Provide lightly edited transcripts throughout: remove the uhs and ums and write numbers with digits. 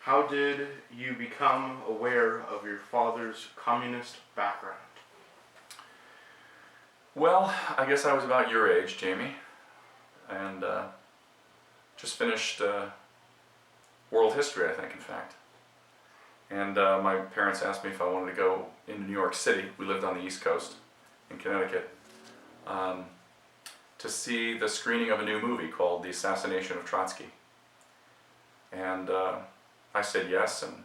How did you become aware of your father's communist background? Well, I guess I was about your age, Jamie, and just finished world history, I think, in fact. And my parents asked me if I wanted to go into New York City. We lived on the East Coast in Connecticut, to see the screening of a new movie called The Assassination of Trotsky. And I said yes, and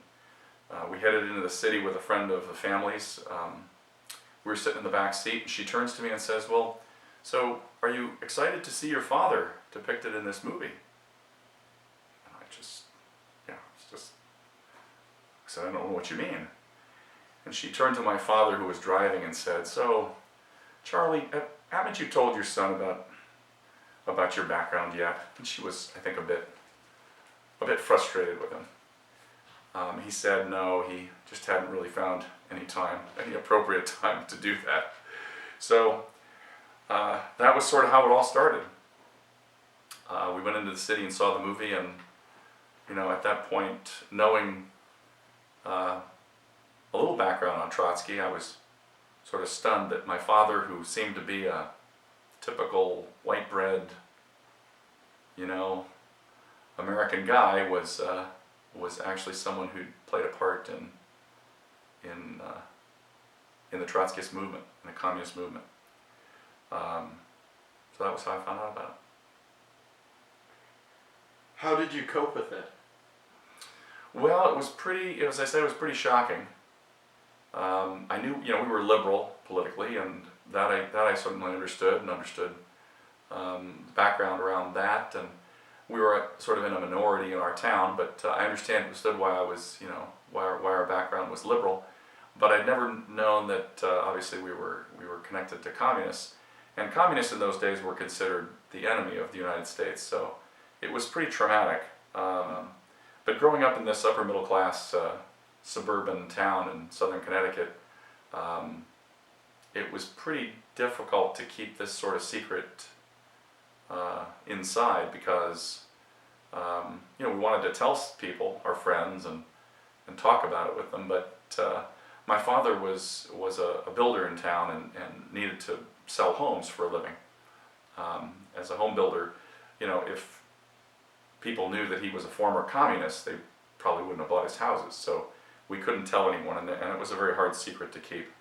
we headed into the city with a friend of the family's. We were sitting in the back seat, and she turns to me and says, "Well, so are you excited to see your father depicted in this movie?" And I said, "I don't know what you mean." And she turned to my father, who was driving, and said, "So, Charlie, haven't you told your son about your background yet?" And she was, I think, a bit frustrated with him. He said no, he just hadn't really found any appropriate time to do that. So that was sort of how it all started. We went into the city and saw the movie, and at that point, knowing a little background on Trotsky, I was sort of stunned that my father, who seemed to be a typical white bread, American guy, was actually someone who played a part in the Trotskyist movement, in the communist movement. So that was how I found out about it. How did you cope with it? Well, it was as I said, it was pretty shocking. I knew, we were liberal politically, and that I certainly understood the background around that, and we were sort of in a minority in our town, but I understood why I was, why our background was liberal, but I'd never known that obviously we were connected to communists, and communists in those days were considered the enemy of the United States, so it was pretty traumatic. But growing up in this upper middle class suburban town in southern Connecticut, it was pretty difficult to keep this sort of secret inside, because we wanted to tell people, our friends, and talk about it with them, but my father was a builder in town and needed to sell homes for a living. As a home builder, if people knew that he was a former communist, they probably wouldn't have bought his houses, so we couldn't tell anyone, and it was a very hard secret to keep.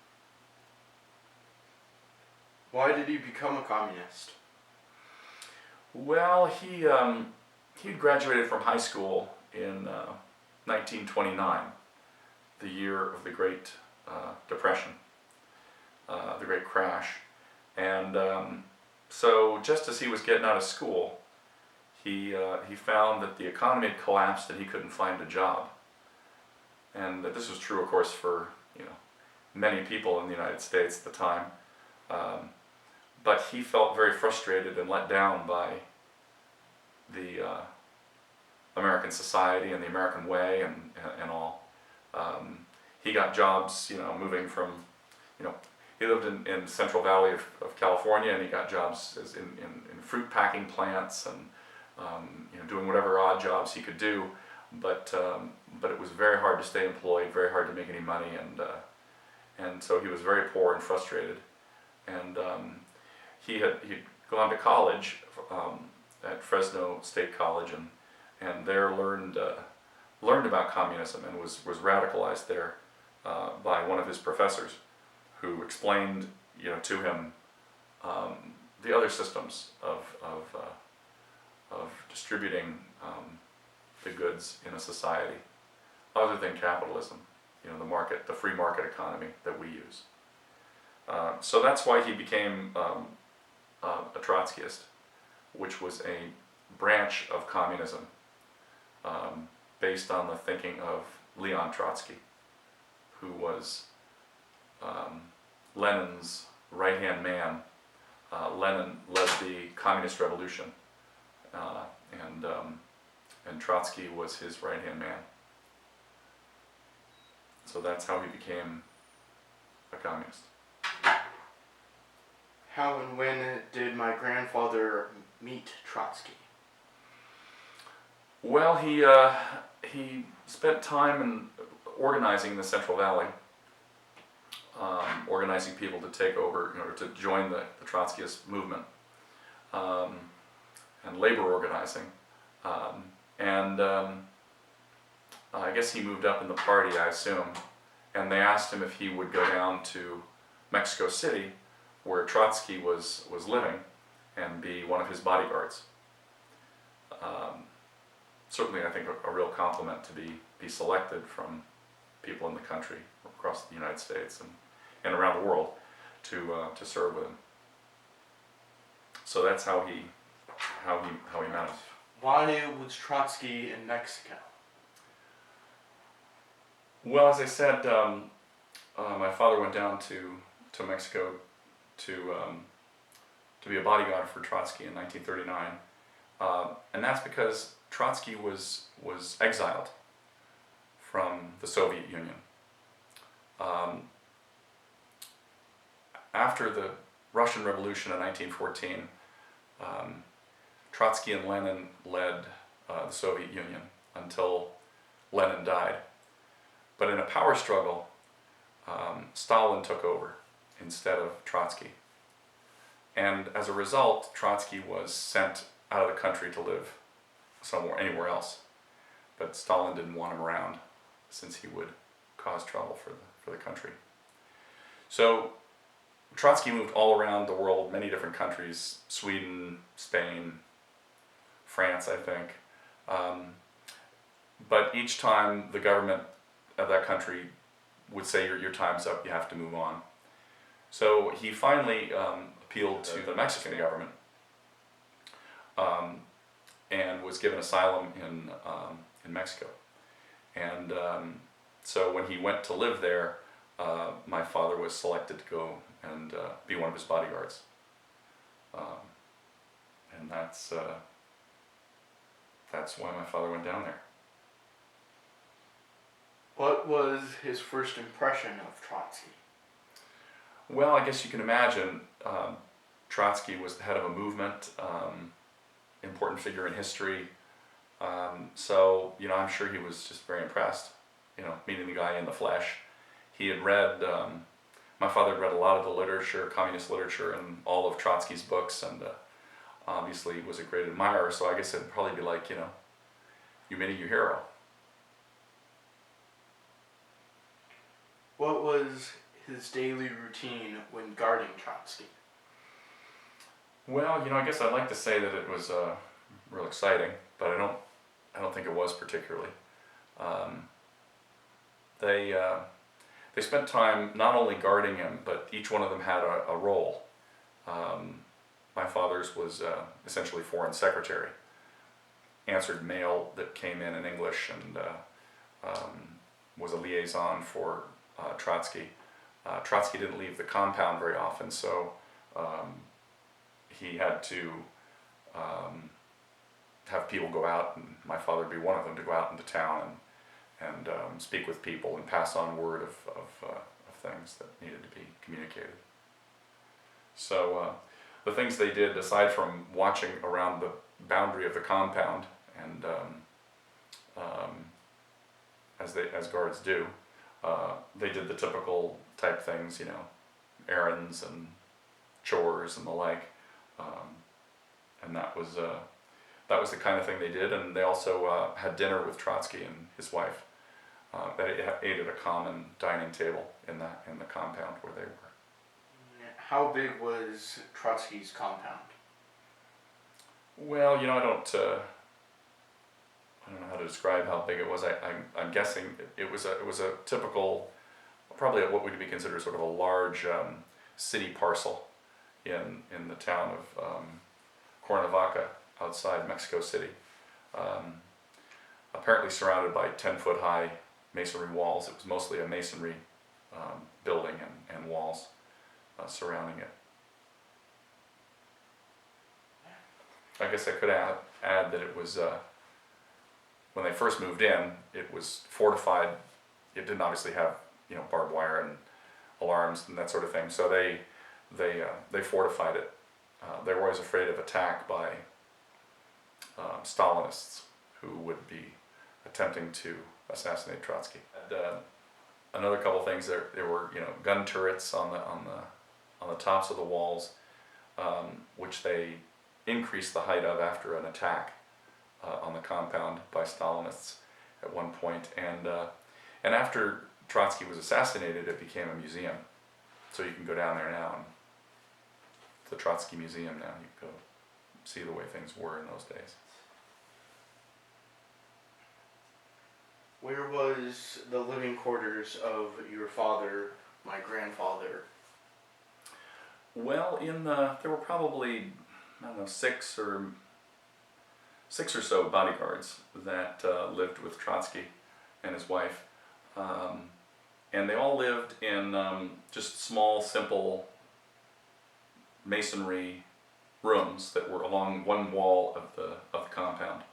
Why did he become a communist? Well, he graduated from high school in 1929, the year of the Great Depression, the Great Crash. And so just as he was getting out of school, he found that the economy had collapsed and he couldn't find a job. And that this was true, of course, for many people in the United States at the time. But he felt very frustrated and let down by the American society and the American way and all. He got jobs, moving from, he lived in Central Valley of California, and he got jobs in fruit packing plants and doing whatever odd jobs he could do. But it was very hard to stay employed, very hard to make any money, and so he was very poor and frustrated. And he'd gone to college at Fresno State College, and there learned about communism, and was radicalized there by one of his professors, who explained to him the other systems of distributing the goods in a society other than capitalism, the free market economy that we use. So that's why he became a Trotskyist, which was a branch of communism based on the thinking of Leon Trotsky, who was Lenin's right-hand man. Lenin led the communist revolution, and Trotsky was his right-hand man. So that's how he became a communist. How and when did my grandfather meet Trotsky? Well, he spent time in organizing the Central Valley, organizing people to take over, to join the Trotskyist movement, and labor organizing. And I guess he moved up in the party, I assume, and they asked him if he would go down to Mexico City, where Trotsky was living, and be one of his bodyguards. Certainly, I think a real compliment to be selected from people in the country, across the United States and around the world, to serve with him. So that's how he met us. Why was Trotsky in Mexico? Well, as I said, my father went down to Mexico to be a bodyguard for Trotsky in 1939, and that's because Trotsky was exiled from the Soviet Union. After the Russian Revolution in 1914, Trotsky and Lenin led the Soviet Union until Lenin died. But in a power struggle, Stalin took over instead of Trotsky. And as a result, Trotsky was sent out of the country to live anywhere else. But Stalin didn't want him around, since he would cause trouble for the country. So Trotsky moved all around the world, many different countries: Sweden, Spain, France, I think. But each time the government of that country would say, your time's up, you have to move on. So he finally appealed to the Mexican government, and was given asylum in Mexico. And so when he went to live there, my father was selected to go and be one of his bodyguards. And that's why my father went down there. What was his first impression of Trotsky? Well, I guess you can imagine, Trotsky was the head of a movement, important figure in history. So, I'm sure he was just very impressed, meeting the guy in the flesh. He had read, my father had read a lot of the literature, communist literature, and all of Trotsky's books, and obviously was a great admirer. So I guess it'd probably be like, you meeting your hero. What was his daily routine when guarding Trotsky? Well, I guess I'd like to say that it was real exciting, but I don't think it was particularly. They spent time not only guarding him, but each one of them had a role. My father's was essentially foreign secretary, answered mail that came in English, and was a liaison for Trotsky. Trotsky didn't leave the compound very often, so he had to have people go out, and my father would be one of them, to go out into town and speak with people and pass on word of things that needed to be communicated. So the things they did, aside from watching around the boundary of the compound, and as guards do, they did the typical type things, errands and chores and the like, and that was the kind of thing they did. And they also had dinner with Trotsky and his wife. They ate at a common dining table in the compound where they were. How big was Trotsky's compound? Well, I don't know how to describe how big it was. I'm guessing it was a typical, probably what would be considered sort of a large city parcel in the town of Cuernavaca, outside Mexico City. Apparently surrounded by 10-foot high masonry walls. It was mostly a masonry building and walls surrounding it. I guess I could add that it was, when they first moved in, it was fortified. It didn't obviously have, barbed wire and alarms and that sort of thing. So they fortified it. They were always afraid of attack by Stalinists who would be attempting to assassinate Trotsky. And, another couple things, there were gun turrets on the tops of the walls, which they increased the height of after an attack on the compound by Stalinists at one point, and after Trotsky was assassinated, it became a museum. So you can go down there now, and the Trotsky Museum now. You can go see the way things were in those days. Where was the living quarters of your father, my grandfather? Well, there were probably, I don't know, six or so bodyguards that lived with Trotsky and his wife, and they all lived in just small, simple masonry rooms that were along one wall of the compound.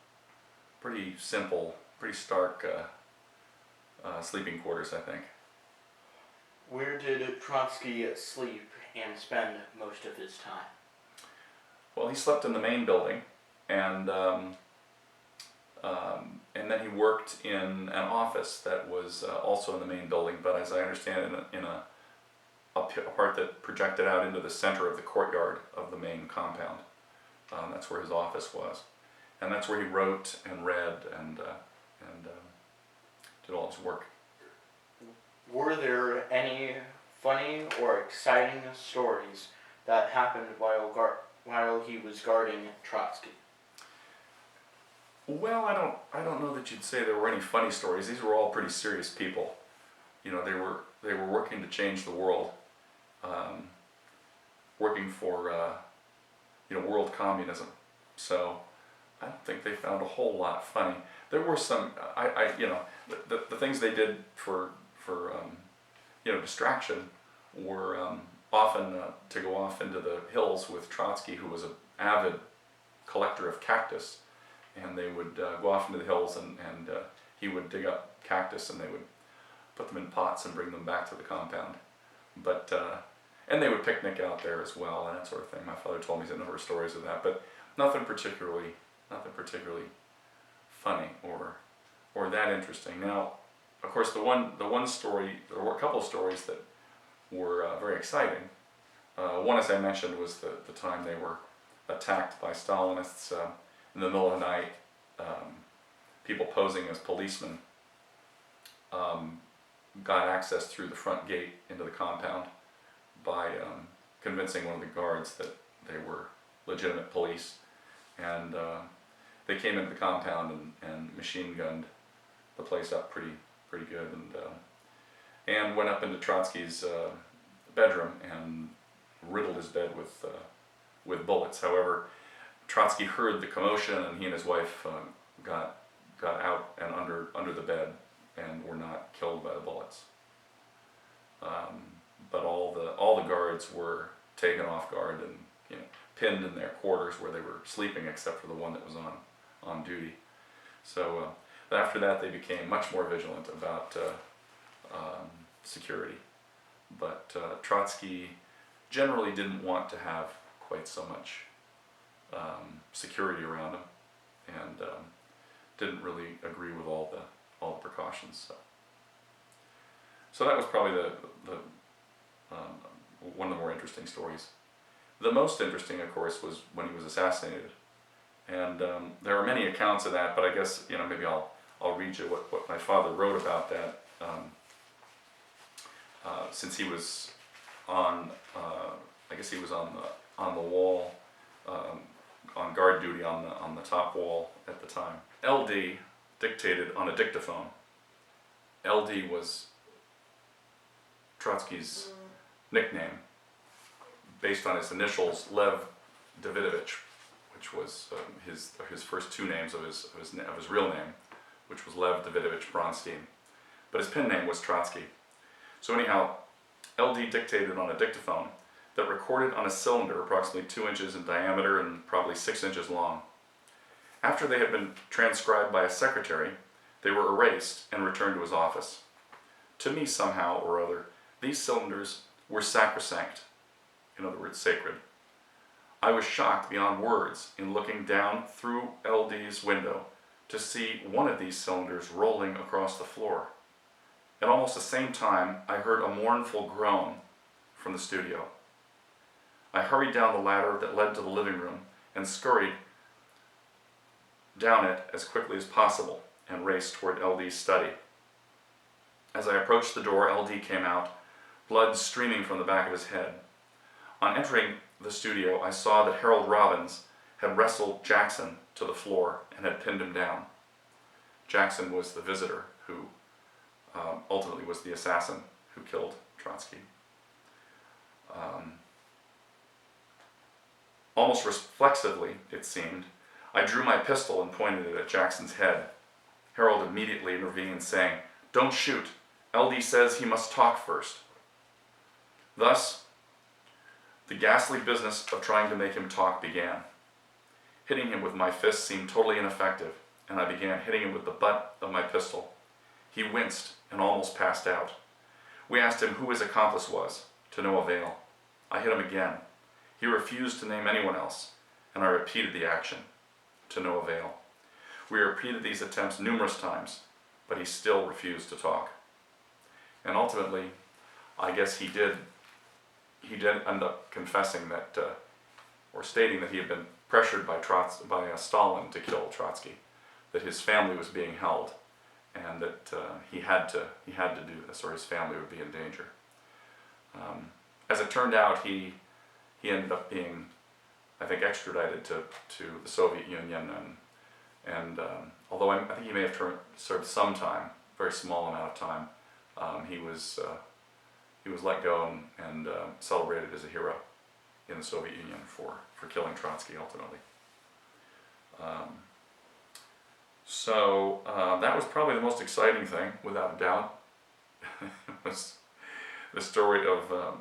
Pretty simple, pretty stark sleeping quarters, I think. Where did Trotsky sleep and spend most of his time? Well, he slept in the main building, and then he worked in an office that was also in the main building, but as I understand, in a part that projected out into the center of the courtyard of the main compound. That's where his office was, and that's where he wrote and read and did all his work. Were there any funny or exciting stories that happened while he was guarding Trotsky? Well, I don't know that you'd say there were any funny stories. These were all pretty serious people. They were working to change the world, working for world communism. So I don't think they found a whole lot funny. There were some the things they did for distraction were often to go off into the hills with Trotsky, who was an avid collector of cactus, and they would go off into the hills and he would dig up cactus and they would put them in pots and bring them back to the compound. But and they would picnic out there as well and that sort of thing. My father told me a number of stories of that, but nothing particularly funny or that interesting. Now, of course, the one story, there were a couple of stories that were very exciting. One, as I mentioned, was the time they were attacked by Stalinists in the middle of the night. People posing as policemen got access through the front gate into the compound by convincing one of the guards that they were legitimate police, and they came into the compound and machine gunned the place up pretty good, and went up into Trotsky's bedroom and riddled his bed with bullets. However, Trotsky heard the commotion, and he and his wife got out and under the bed and were not killed by the bullets. But all the guards were taken off guard and pinned in their quarters where they were sleeping, except for the one that was on duty. So after that, they became much more vigilant about security. But Trotsky generally didn't want to have quite so much security around him, and didn't really agree with all the precautions. So that was probably the one of the more interesting stories. The most interesting, of course, was when he was assassinated, and there are many accounts of that. But I guess maybe I'll read you what my father wrote about that. Since he was on, I guess he was on the wall, on guard duty on the top wall at the time. LD dictated on a dictaphone. LD was Trotsky's nickname, based on his initials, Lev Davidovich, which was his first two names of his real name, which was Lev Davidovich Bronstein, but his pen name was Trotsky. So anyhow, LD dictated on a dictaphone that recorded on a cylinder approximately 2 inches in diameter and probably 6 inches long. After they had been transcribed by a secretary, they were erased and returned to his office. To me, somehow or other, these cylinders were sacrosanct, in other words, sacred. I was shocked beyond words in looking down through LD's window to see one of these cylinders rolling across the floor. At almost the same time, I heard a mournful groan from the studio. I hurried down the ladder that led to the living room and scurried down it as quickly as possible and raced toward LD's study. As I approached the door, LD came out, blood streaming from the back of his head. On entering the studio, I saw that Harold Robbins had wrestled Jackson to the floor and had pinned him down. Jackson was the visitor who ultimately was the assassin who killed Trotsky. Almost reflexively, it seemed, I drew my pistol and pointed it at Jackson's head. Harold immediately intervened, saying, "Don't shoot. LD says he must talk first." Thus, the ghastly business of trying to make him talk began. Hitting him with my fist seemed totally ineffective, and I began hitting him with the butt of my pistol. He winced and almost passed out. We asked him who his accomplice was, to no avail. I hit him again. He refused to name anyone else, and I repeated the action, to no avail. We repeated these attempts numerous times, but he still refused to talk. And ultimately, I guess he did end up confessing that, or stating that he had been pressured by Stalin to kill Trotsky, that his family was being held, and that he had to do this, or his family would be in danger. As it turned out, he ended up being, I think, extradited to the Soviet Union, and although I think he may have served some time, very small amount of time, he was let go and celebrated as a hero in the Soviet Union for killing Trotsky ultimately. So that was probably the most exciting thing, without a doubt, was the story of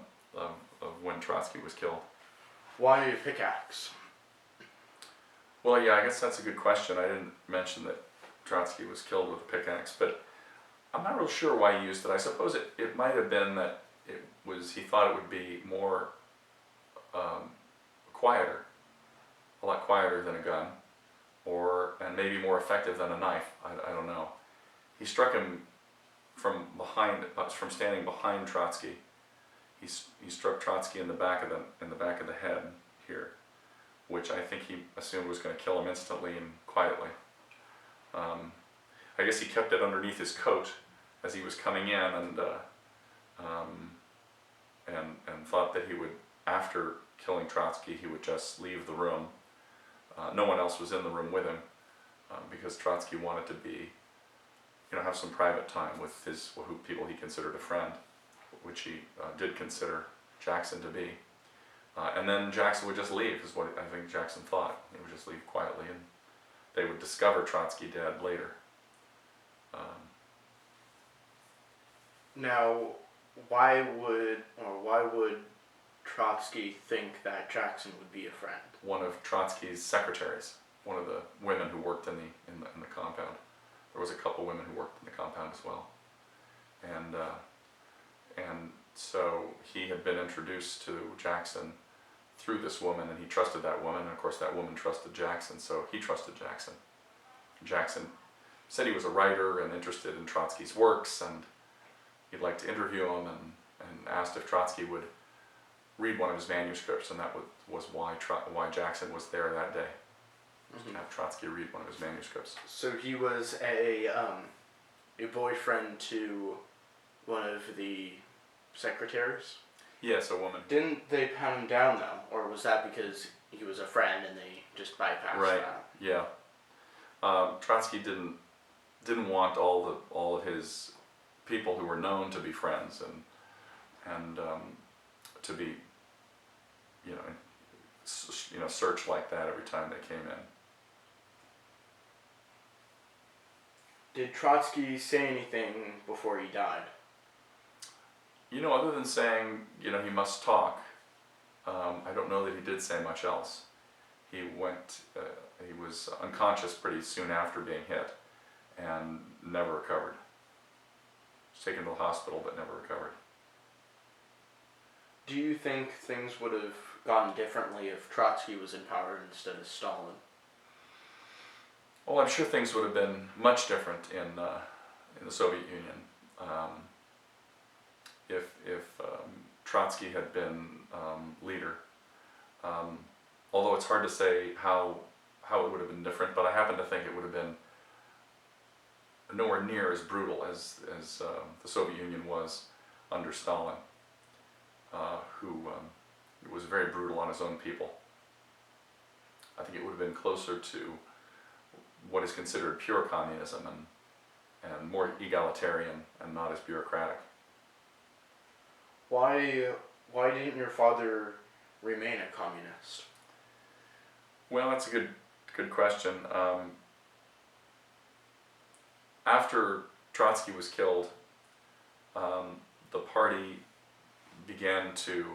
when Trotsky was killed. Why a pickaxe? Well, yeah, I guess that's a good question. I didn't mention that Trotsky was killed with a pickaxe, but I'm not real sure why he used it. I suppose it might have been that he thought it would be more quieter, a lot quieter than a gun, and maybe more effective than a knife. I don't know. He struck him from standing behind Trotsky. He struck Trotsky in the back of the head here, which I think he assumed was going to kill him instantly and quietly. I guess he kept it underneath his coat as he was coming in, and thought that he would, after killing Trotsky, he would just leave the room. No one else was in the room with him, because Trotsky wanted to have some private time with people he considered a friend, which he did consider Jackson to be. And then Jackson would just leave, is what I think Jackson thought. He would just leave quietly, and they would discover Trotsky dead later. Now, why would Trotsky think that Jackson would be a friend? One of Trotsky's secretaries, one of the women who worked in the compound. There was a couple women who worked in the compound as well, and so he had been introduced to Jackson through this woman, and he trusted that woman, and of course that woman trusted Jackson, so he trusted Jackson. Jackson said he was a writer and interested in Trotsky's works, and he'd like to interview him, and asked if Trotsky would read one of his manuscripts, and that was why Jackson was there that day, to have Trotsky read one of his manuscripts. So he was a boyfriend to one of the secretaries? Yes, a woman. Didn't they pound him down though, or was that because he was a friend and they just bypassed that? Yeah. Trotsky didn't want all of his people who were known to be friends and to be searched like that every time they came in. Did Trotsky say anything before he died? Other than saying, he must talk, I don't know that he did say much else. He was unconscious pretty soon after being hit and never recovered. He was taken to the hospital but never recovered. Do you think things would have gone differently if Trotsky was in power instead of Stalin? Well, I'm sure things would have been much different in the Soviet Union if Trotsky had been leader. Although it's hard to say how it would have been different, but I happen to think it would have been nowhere near as brutal as the Soviet Union was under Stalin, who was very brutal on his own people. I think it would have been closer to what is considered pure communism and more egalitarian and not as bureaucratic. Why didn't your father remain a communist? Well, that's a good question. After Trotsky was killed, the party began to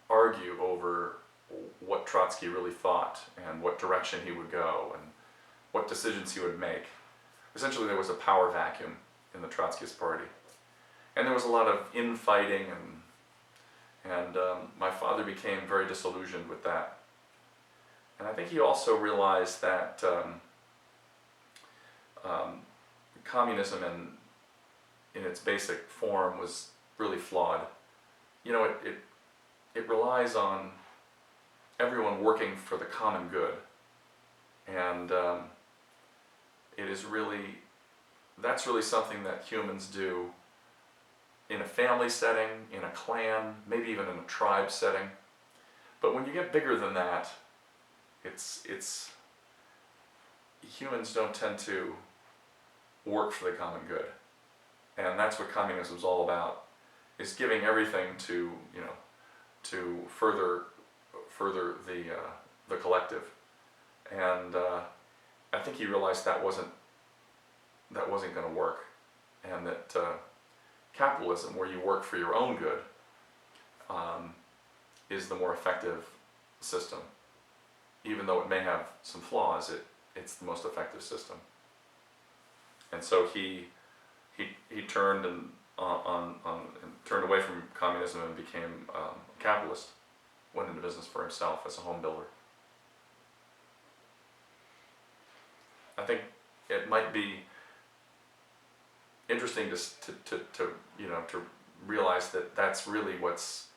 argue over what Trotsky really thought and what direction he would go and what decisions he would make. Essentially, there was a power vacuum in the Trotskyist party, and there was a lot of infighting, and my father became very disillusioned with that. And I think he also realized that communism in its basic form was really flawed. You know, it relies on everyone working for the common good, and that's really something that humans do in a family setting, in a clan, maybe even in a tribe setting. But when you get bigger than that, it's humans don't tend to work for the common good, and that's what communism's all about: is giving everything to further the collective. And I think he realized that wasn't going to work, and that capitalism, where you work for your own good, is the more effective system. Even though it may have some flaws, it's the most effective system. And so he turned and turned away from communism and became a capitalist. Went into business for himself as a home builder. I think it might be interesting to realize that that's really what's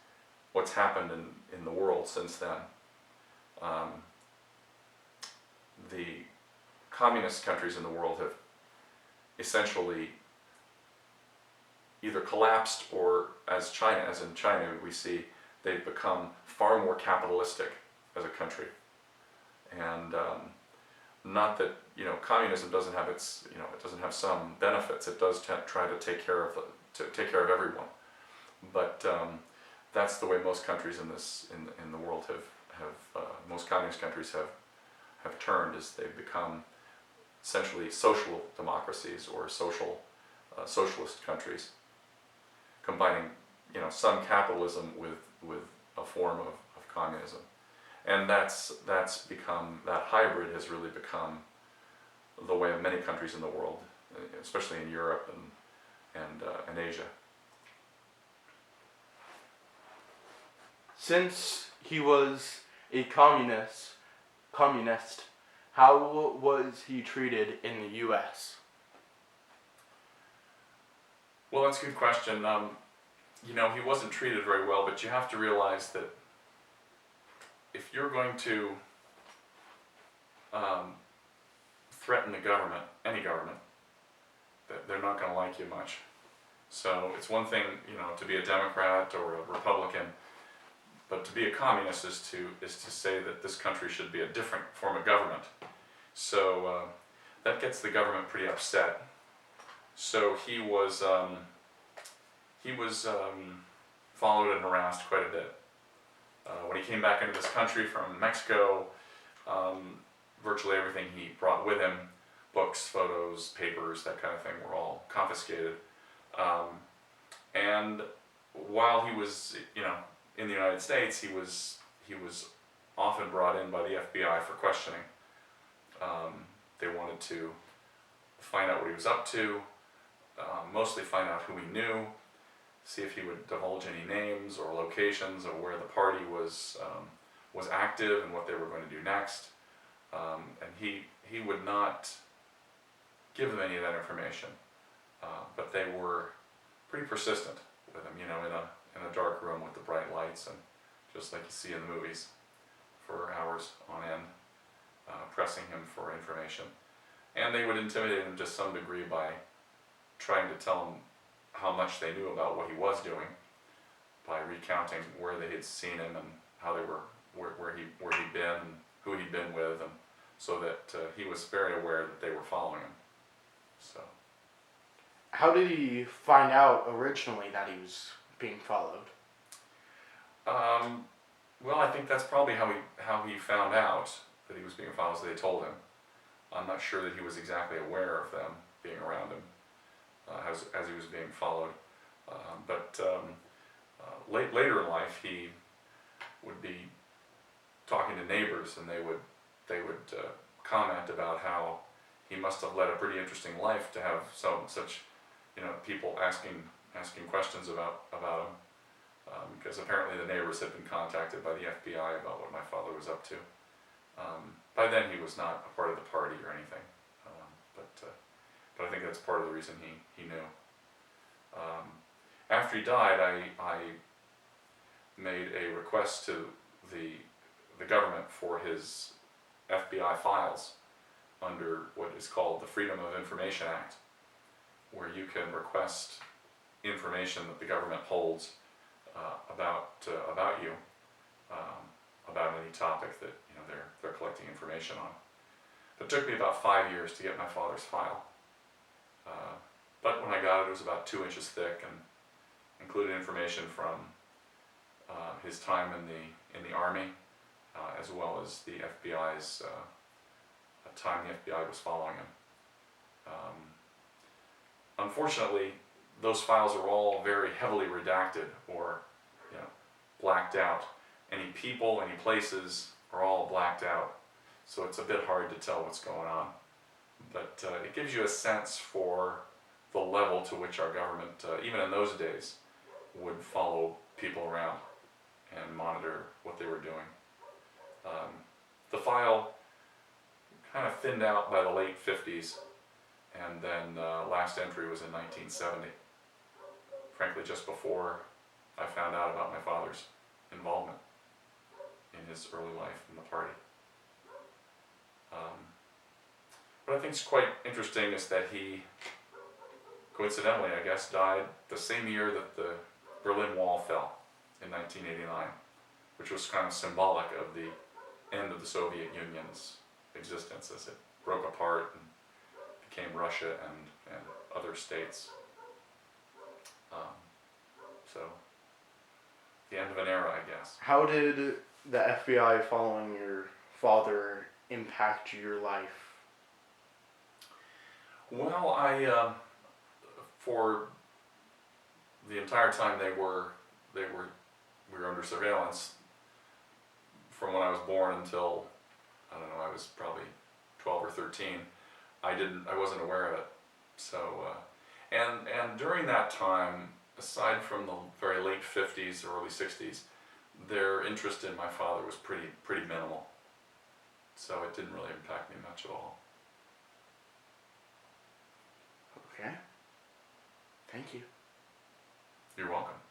happened in the world since then. The communist countries in the world have essentially either collapsed, or as in China we see, they've become far more capitalistic as a country. And not that communism doesn't have it doesn't have some benefits. It does try to take care of everyone, but that's the way most countries in the world have most communist countries have turned, is they've become essentially social democracies or socialist countries, combining some capitalism with a form of communism. And that's become, that hybrid has really become the way of many countries in the world, especially in Europe and Asia. Since he was a communist, how was he treated in the U.S.? Well, that's a good question. He wasn't treated very well, but you have to realize that if you're going to threaten the government, any government, that they're not going to like you much. So it's one thing, to be a Democrat or a Republican, but to be a communist is to say that this country should be a different form of government. So that gets the government pretty upset. So he was followed and harassed quite a bit. When he came back into this country from Mexico, virtually everything he brought with him, books, photos, papers, that kind of thing, were all confiscated. And while he was, in the United States, he was often brought in by the FBI for questioning. They wanted to find out what he was up to, mostly find out who he knew, see if he would divulge any names or locations or where the party was active and what they were going to do next. and he would not give them any of that information, but they were pretty persistent with him, in a dark room with the bright lights, and just like you see in the movies, for hours on end, pressing him for information. And they would intimidate him to some degree by trying to tell him how much they knew about what he was doing, by recounting where they had seen him and how they were, where he'd been and who he'd been with, and so that he was very aware that they were following him. So. How did he find out originally that he was being followed? Well, I think that's probably how he found out that he was being followed, so they told him. I'm not sure that he was exactly aware of them being around him as he was being followed. But later in life, he would be talking to neighbors, and they would comment about how he must have led a pretty interesting life to have such people asking questions about him, because apparently the neighbors had been contacted by the FBI about what my father was up to. By then he was not a part of the party or anything, but I think that's part of the reason he knew. After he died, I made a request to the government for his FBI files under what is called the Freedom of Information Act, where you can request information that the government holds about you, about any topic that they're collecting information on. It took me about 5 years to get my father's file, but when I got it, it was about 2 inches thick and included information from his time in the Army, as well as the FBI's time the FBI was following him. Unfortunately, those files are all very heavily redacted or blacked out. Any people, any places are all blacked out, so it's a bit hard to tell what's going on. But it gives you a sense for the level to which our government, even in those days, would follow people around and monitor what they were doing. The file kind of thinned out by the late 50s, and then last entry was in 1970. Frankly, just before I found out about my father's involvement in his early life in the party. What I think is quite interesting is that he, coincidentally I guess, died the same year that the Berlin Wall fell in 1989, which was kind of symbolic of the end of the Soviet Union's existence as it broke apart and became Russia and other states. So, the end of an era, I guess. How did the FBI following your father impact your life? Well, for the entire time we were under surveillance, from when I was born until, I don't know, I was probably 12 or 13, I wasn't aware of it. So, and during that time, aside from the very late 50s or early 60s, their interest in my father was pretty minimal. So it didn't really impact me much at all. Okay. Thank you. You're welcome.